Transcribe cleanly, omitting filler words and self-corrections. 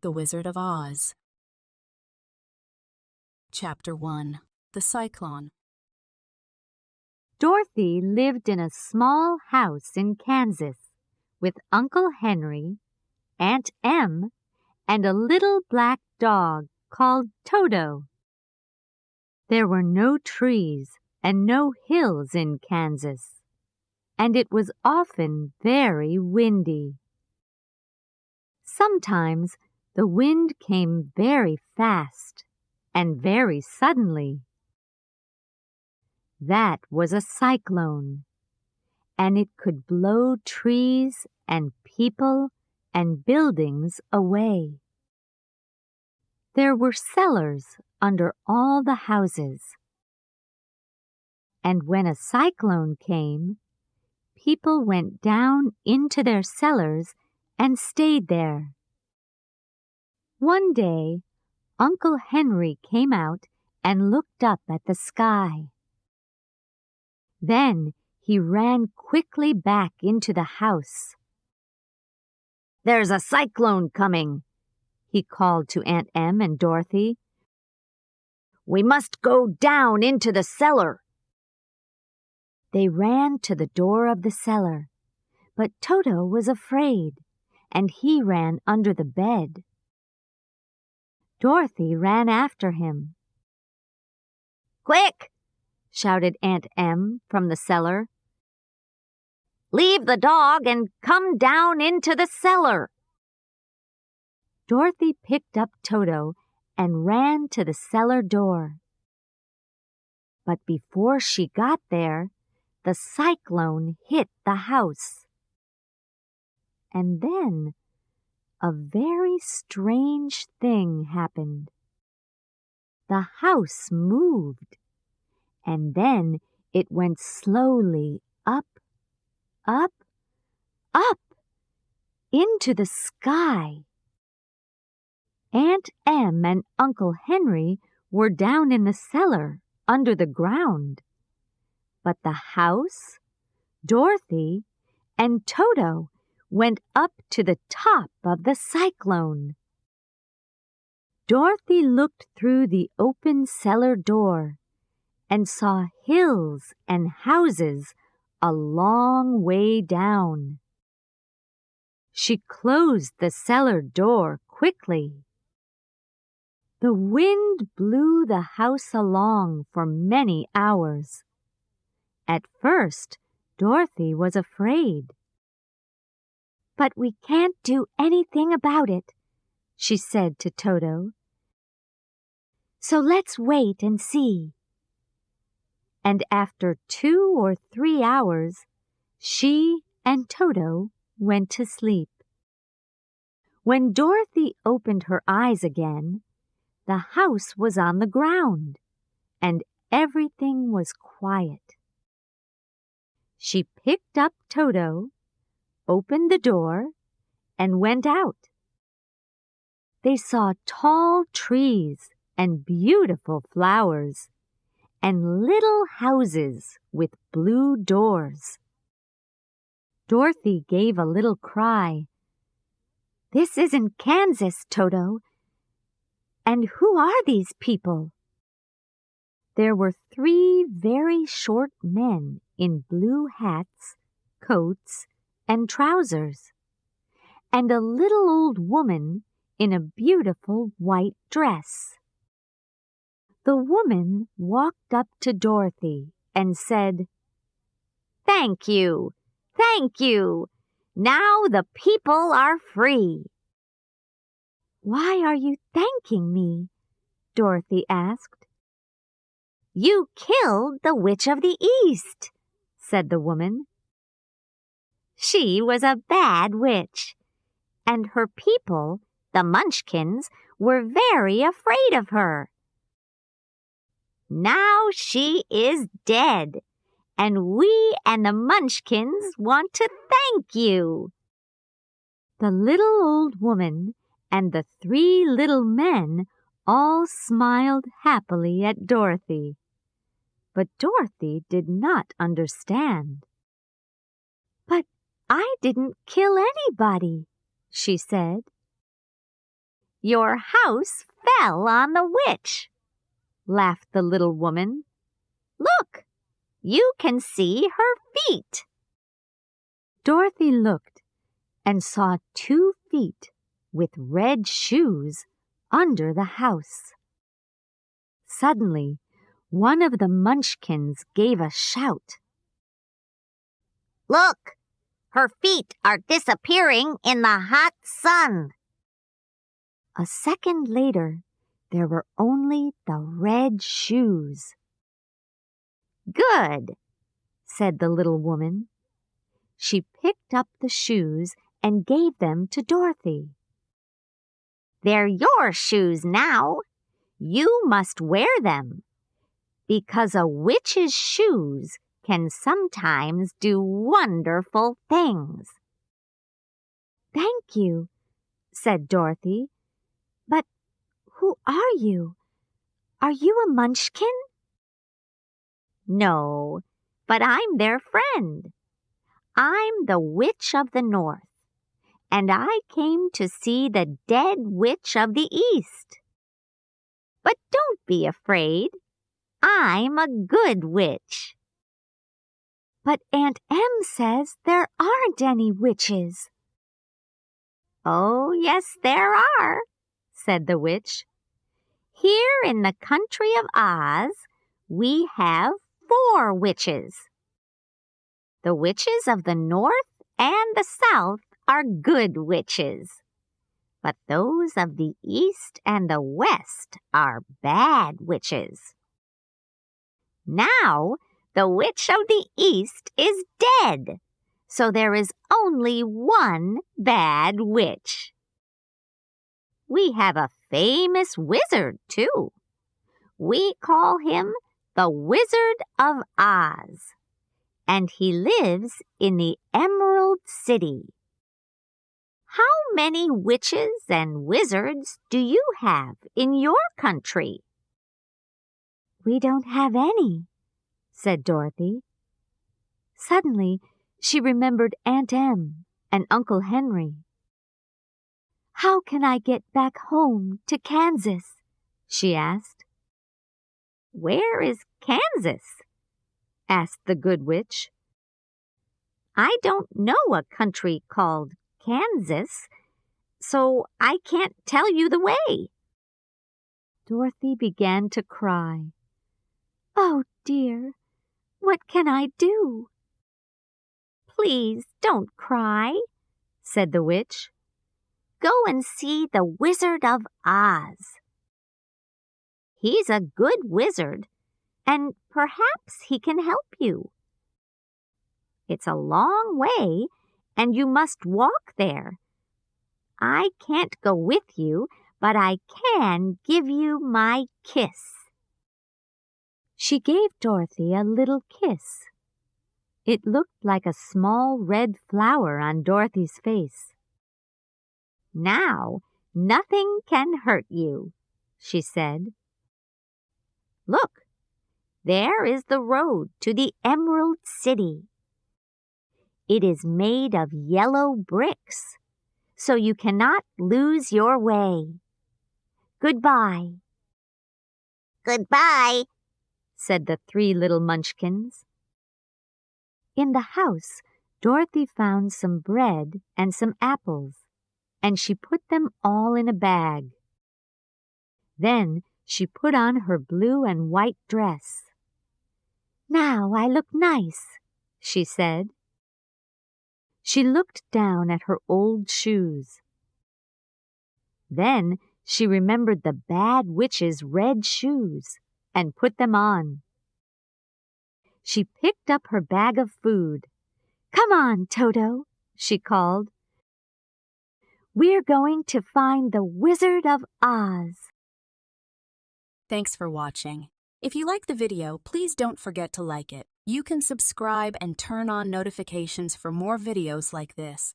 The Wizard of Oz. Chapter 1. The Cyclone. Dorothy lived in a small house in Kansas with Uncle Henry, Aunt Em, and a little black dog called Toto. There were no trees and no hills in Kansas, and it was often very windy. Sometimes the wind came very fast and very suddenly. That was a cyclone, and it could blow trees and people and buildings away. There were cellars under all the houses, and when a cyclone came, people went down into their cellars and stayed there. One day, Uncle Henry came out and looked up at the sky. Then he ran quickly back into the house. "There's a cyclone coming," he called to Aunt Em and Dorothy. "We must go down into the cellar." They ran to the door of the cellar, but Toto was afraid, and he ran under the bed. Dorothy ran after him. "Quick!" shouted Aunt Em from the cellar. "Leave the dog and come down into the cellar." Dorothy picked up Toto and ran to the cellar door. But before she got there, the cyclone hit the house. And then a very strange thing happened. The house moved, and then it went slowly up, up, up, into the sky. Aunt Em and Uncle Henry were down in the cellar, under the ground. But the house, Dorothy, and Toto went up to the top of the cyclone. Dorothy looked through the open cellar door and saw hills and houses a long way down. She closed the cellar door quickly. The wind blew the house along for many hours. At first, Dorothy was afraid. "But we can't do anything about it," she said to Toto. "So let's wait and see." And after 2 or 3 hours, she and Toto went to sleep. When Dorothy opened her eyes again, the house was on the ground, and everything was quiet. She picked up Toto, opened the door, and went out. They saw tall trees and beautiful flowers, and little houses with blue doors. Dorothy gave a little cry. "This isn't Kansas, Toto. And who are these people?" There were 3 very short men in blue hats, coats, and trousers, and a little old woman in a beautiful white dress. The woman walked up to Dorothy and said, "Thank you, thank you. Now the people are free." "Why are you thanking me?" Dorothy asked. "You killed the Witch of the East," said the woman. "She was a bad witch, and her people, the Munchkins, were very afraid of her. Now she is dead, and we and the Munchkins want to thank you." The little old woman and the 3 little men all smiled happily at Dorothy. But Dorothy did not understand. "But I didn't kill anybody," she said. Your house fell on the witch, laughed the little woman. Look, you can see her feet. Dorothy looked and saw 2 feet with red shoes under the house. Suddenly, one of the Munchkins gave a shout. Look! Her feet are disappearing in the hot sun. A second later, there were only the red shoes. Good, said the little woman. She picked up the shoes and gave them to Dorothy. They're your shoes now. You must wear them, because a witch's shoes can sometimes do wonderful things. Thank you, said Dorothy. But who are you? Are you a Munchkin? No, but I'm their friend. I'm the Witch of the North, and I came to see the dead Witch of the East. But don't be afraid. I'm a good witch. But Aunt Em says there aren't any witches. Oh, yes, there are, said the witch. Here in the country of Oz, we have 4 witches. The witches of the North and the South are good witches, but those of the East and the West are bad witches. Now, the witch of the East is dead, so there is only one bad witch. We have a famous wizard, too. We call him the Wizard of Oz, and he lives in the Emerald City. How many witches and wizards do you have in your country? We don't have any, said Dorothy. Suddenly, she remembered Aunt Em and Uncle Henry. How can I get back home to Kansas? She asked. Where is Kansas? Asked the good witch. I don't know a country called Kansas, so I can't tell you the way. Dorothy began to cry. Oh, dear, what can I do? Please don't cry, said the witch. Go and see the Wizard of Oz. He's a good wizard, and perhaps he can help you. It's a long way, and you must walk there. I can't go with you, but I can give you my kiss. She gave Dorothy a little kiss. It looked like a small red flower on Dorothy's face. Now, nothing can hurt you, she said. Look, there is the road to the Emerald City. It is made of yellow bricks, so you cannot lose your way. Goodbye. Goodbye, said the 3 little Munchkins. In the house, Dorothy found some bread and some apples, and she put them all in a bag. Then she put on her blue and white dress. Now I look nice, she said. She looked down at her old shoes. Then she remembered the bad witch's red shoes and put them on. She picked up her bag of food. Come on, Toto, she called. We're going to find the Wizard of Oz. Thanks for watching. If you like the video, please don't forget to like it. You can subscribe and turn on notifications for more videos like this.